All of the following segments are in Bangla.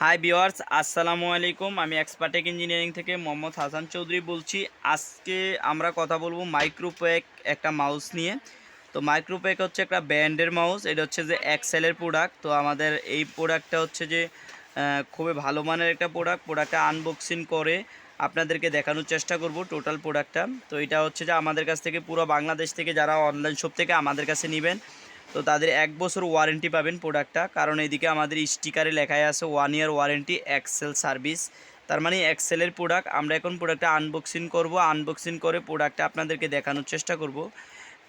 হাই ভিউয়ার্স, আসসালামু আলাইকুম। আমি এক্সপার্টেক ইঞ্জিনিয়ারিং থেকে মোহাম্মদ হাসান চৌধুরী বলছি। আজকে আমরা কথা বলবো মাইক্রোপ্যাক একটা মাউস নিয়ে। তো মাইক্রোপ্যাক হচ্ছে একটা ব্র্যান্ডের মাউস। এটা হচ্ছে যে এক্সেলের প্রোডাক্ট। তো আমাদের এই প্রোডাক্টটা হচ্ছে যে খুবই ভালো মানের একটা প্রোডাক্টটা আনবক্সিং করে আপনাদেরকে দেখানোর চেষ্টা করব টোটাল প্রোডাক্টটা। তো এটা হচ্ছে যে আমাদের কাছ থেকে পুরো বাংলাদেশ থেকে যারা অনলাইন শপ থেকে আমাদের কাছে নেবেন, তো তাদের 1 বছর ওয়ারেন্টি পাবেন প্রোডাক্টটা। কারণ এদিকে আমাদের স্টিকারে লেখাই আছে 1 ইয়ার ওয়ারেন্টি এক্সেল সার্ভিস। তার মানে এক্সেলের প্রোডাক্ট। আমরা এখন প্রোডাক্টটা আনবক্সিং করব। আনবক্সিং করে প্রোডাক্টটা আপনাদেরকে দেখানোর চেষ্টা করব।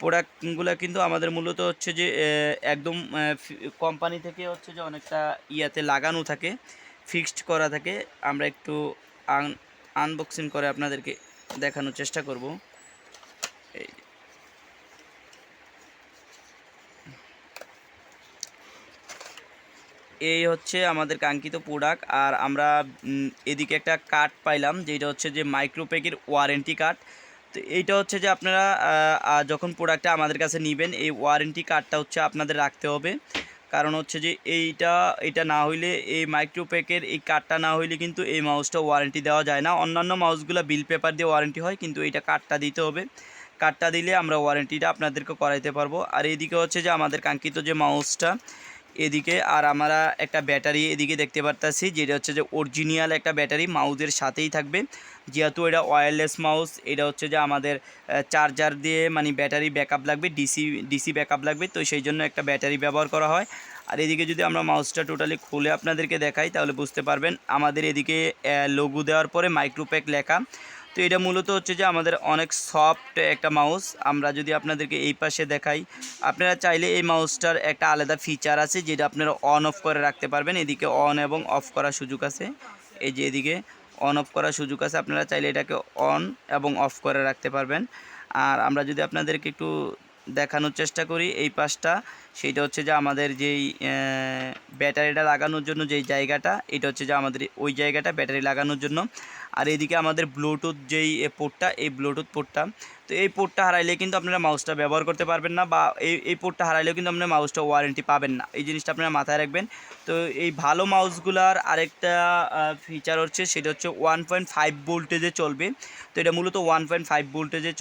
প্রোডাক্টগুলো কিন্তু আমাদের মূলত হচ্ছে যে একদম কোম্পানি থেকে হচ্ছে যে অনেকটা ইয়াতে লাগানো থাকে, ফিক্সড করা থাকে। আমরা একটু আনবক্সিং করে আপনাদেরকে দেখানোর চেষ্টা করব। এই হচ্ছে আমাদের কাঙ্ক্ষিত প্রোডাক্ট। আর আমরা এদিকে একটা কার্ড পাইলাম, যেটা হচ্ছে যে মাইক্রোপ্যাকের ওয়ারেন্টি কার্ড। তো এইটা হচ্ছে যে আপনারা যখন প্রোডাক্টটা আমাদের কাছে নেবেন, এই ওয়ারেন্টি কার্ডটা হচ্ছে আপনাদের রাখতে হবে। কারণ হচ্ছে যে এইটা না হইলে, এই মাইক্রোপ্যাকের এই কার্ডটা না হইলে কিন্তু এই মাউসটা ওয়ারেন্টি দেওয়া যায় না। অন্যান্য মাউসগুলো বিল পেপার দিয়ে ওয়ারেন্টি হয়, কিন্তু এইটা কার্ডটা দিতে হবে। কার্ডটা দিলে আমরা ওয়ারেন্টিটা আপনাদেরকে করাইতে পারবো। আর এইদিকে হচ্ছে যে আমাদের কাঙ্ক্ষিত যে মাউসটা এদিকে, আর আমরা একটা ব্যাটারি এদিকে দেখতে পারতাছি, যেটা হচ্ছে যে অরিজিনাল একটা ব্যাটারি মাউসের সাথেই থাকবে। যেহেতু এটা ওয়্যারলেস মাউস, এটা হচ্ছে যে আমাদের চার্জার দিয়ে মানে ব্যাটারি ব্যাকআপ লাগবে, ডিসি ব্যাকআপ লাগবে। তো সেই জন্য একটা ব্যাটারি ব্যবহার করা হয়। আর এদিকে যদি আমরা মাউসটা টোটালি খুলে আপনাদেরকে দেখাই, তাহলে বুঝতে পারবেন। আমাদের এদিকে লোগো দেওয়ার পরে মাইক্রোপ্যাক লেখা। তো এটা মূলত হচ্ছে যে আমাদের অনেক সফট একটা মাউস। আমরা যদি আপনাদেরকে এই পাশে দেখাই, আপনারা চাইলে এই মাউসটার একটা আলাদা ফিচার আছে, যেটা আপনারা অন অফ করে রাখতে পারবেন। এদিকে অন এবং অফ করার সুযোগ আছে। এই যে এদিকে অন অফ করার সুযোগ আছে, আপনারা চাইলে এটাকে অন এবং অফ করে রাখতে পারবেন। আর আমরা যদি আপনাদেরকে একটু দেখানোর চেষ্টা করি এই পাশটা, সেইটা হচ্ছে যে আমাদের যেই ব্যাটারিটা লাগানোর জন্য যেই জায়গাটা, এটা হচ্ছে যে আমাদের ওই জায়গাটা ব্যাটারি লাগানোর জন্য। আর এদিকে আমাদের ব্লুটুথ যেই পোর্টটা, এই ব্লুটুথ পোর্টটা। তো এই পোর্টটা হারাইলে কিন্তু আপনারা মাউসটা ব্যবহার করতে পারবেন না, বা এই পোর্টটা হারাইলেও কিন্তু আপনারা মাউসটা ওয়ারেন্টি পাবেন না। এই জিনিসটা আপনারা মাথায় রাখবেন। তো এই ভালো মাউসগুলার আরেকটা ফিচার হচ্ছে, সেটা হচ্ছে 1.5 ভোল্টেজে চলবে। তো এটা মূলত 1.5 ভোল্টেজে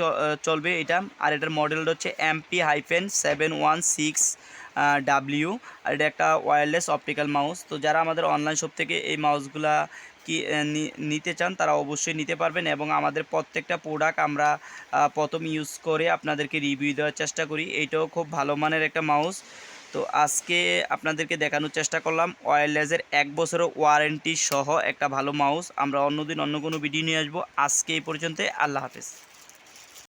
চলবে এটা। আর এটার মডেলটা হচ্ছে MP-716W। আর এটা একটা ওয়্যারলেস অপটিক্যাল মাউস। তো যারা আমাদের অনলাইন শপ থেকে এই মাউসগুলা কি নিতে চান, তারা অবশ্যই নিতে পারবেন। এবং আমাদের প্রত্যেকটা প্রোডাক্ট আমরা প্রথম ইউজ করে আপনাদেরকে রিভিউ দেওয়ার চেষ্টা করি। এইটাও খুব ভালো মানের একটা মাউস। তো আজকে আপনাদেরকে দেখানোর চেষ্টা করলাম ওয়্যারলেসের 1 বছরের ওয়ারেন্টি সহ একটা ভালো মাউস। আমরা অন্যদিন অন্য কোনো ভিডিও নিয়ে আসবো। আজকে এই পর্যন্ত, আল্লাহ হাফেজ।